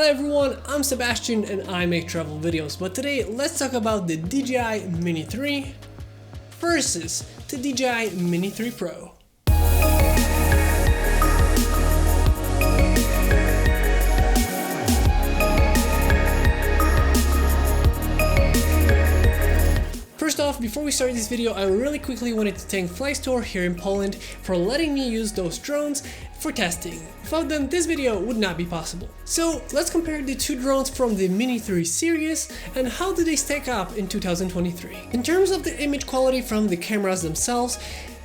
Hello everyone, I'm Sebastian and I make travel videos, but today let's talk about the DJI Mini 3 versus the DJI Mini 3 Pro. First off, before we start this video, I really quickly wanted to thank Flystore here in Poland for letting me use those drones for testing. Without them, this video would not be possible. So let's compare the two drones from the Mini 3 series and how do they stack up in 2023. In terms of the image quality from the cameras themselves,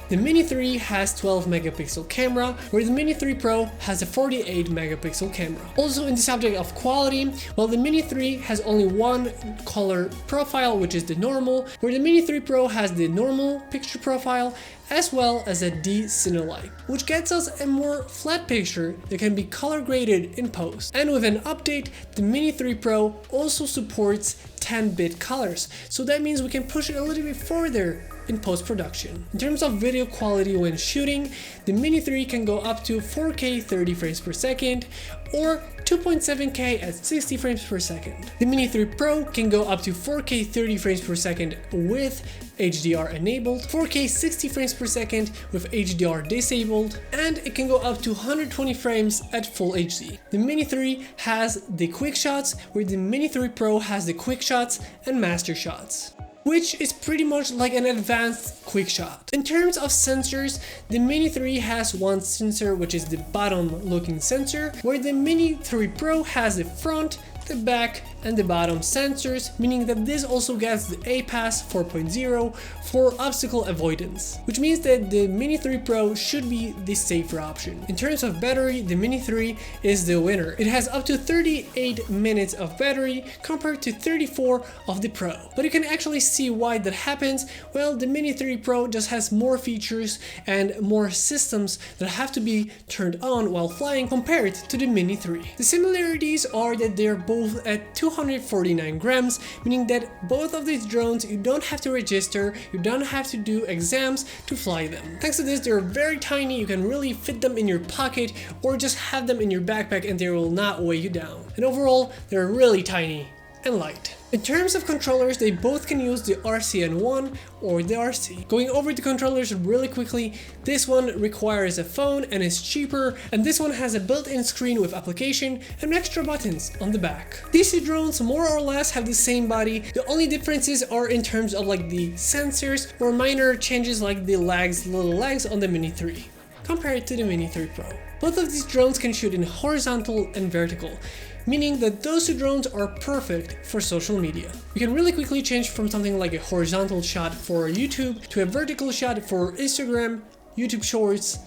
the Mini 3 has 12 megapixel camera, where the Mini 3 Pro has a 48 megapixel camera. Also in the subject of quality, well, the Mini 3 has only one color profile, which is the normal, where the Mini 3 Pro has the normal picture profile as well as a D-Cinelight, which gets us a more flat picture that can be color graded in post. And with an update, the Mini 3 Pro also supports 10-bit colors, so that means we can push it a little bit further in post-production. In terms of video quality when shooting, the Mini 3 can go up to 4K 30 frames per second or 2.7K at 60 frames per second. The Mini 3 Pro can go up to 4K 30 frames per second with HDR enabled, 4K 60 frames per second with HDR disabled, and it can go up to 120 frames at Full HD. The Mini 3 has the quick shots, where the Mini 3 Pro has the quick shots and master shots, which is pretty much like an advanced quick shot. In terms of sensors, the Mini 3 has one sensor, which is the bottom looking sensor, where the Mini 3 Pro has the front, the back and the bottom sensors, meaning that this also gets the APAS 4.0 for obstacle avoidance, which means that the Mini 3 Pro should be the safer option. In terms of battery, the Mini 3 is the winner. It has up to 38 minutes of battery compared to 34 of the Pro. But you can actually see why that happens. Well, the Mini 3 Pro just has more features and more systems that have to be turned on while flying compared to the Mini 3. The similarities are that they're both at 249 grams, meaning that both of these drones you don't have to register, you don't have to do exams to fly them. Thanks to this, they're very tiny, you can really fit them in your pocket or just have them in your backpack and they will not weigh you down. And overall, they're really tiny and light. In terms of controllers, they both can use the RCN1 or the RC. Going over the controllers really quickly, this one requires a phone and is cheaper, and this one has a built-in screen with application and extra buttons on the back. These two drones more or less have the same body. The only differences are in terms of like the sensors or minor changes like the little legs on the Mini 3 compared to the Mini 3 Pro. Both of these drones can shoot in horizontal and vertical, meaning that those two drones are perfect for social media. You can really quickly change from something like a horizontal shot for YouTube to a vertical shot for Instagram, YouTube Shorts,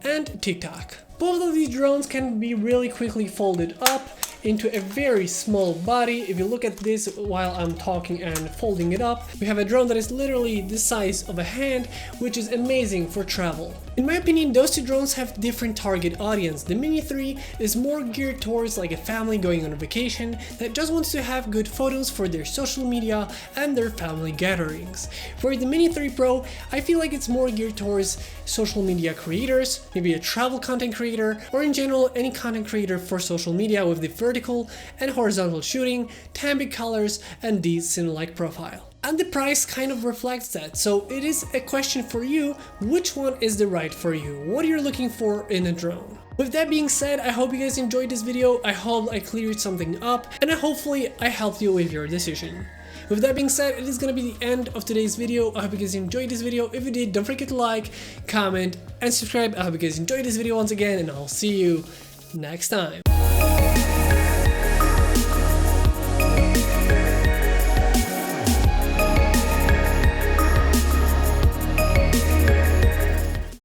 and TikTok. Both of these drones can be really quickly folded up into a very small body. If you look at this while I'm talking and folding it up, we have a drone that is literally the size of a hand, which is amazing for travel. In my opinion, those two drones have different target audience. The Mini 3 is more geared towards like a family going on a vacation that just wants to have good photos for their social media and their family gatherings. For the Mini 3 Pro, I feel like it's more geared towards social media creators, maybe a travel content creator, or in general any content creator for social media with the vertical and horizontal shooting, 10-bit colors, and D-Cinelight profile. And the price kind of reflects that, so it is a question for you, which one is the right for you? What you're looking for in a drone? With that being said, I hope you guys enjoyed this video, I hope I cleared something up, and hopefully I helped you with your decision. With that being said, it is gonna be the end of today's video. I hope you guys enjoyed this video. If you did, don't forget to like, comment, and subscribe. I hope you guys enjoyed this video once again, and I'll see you next time.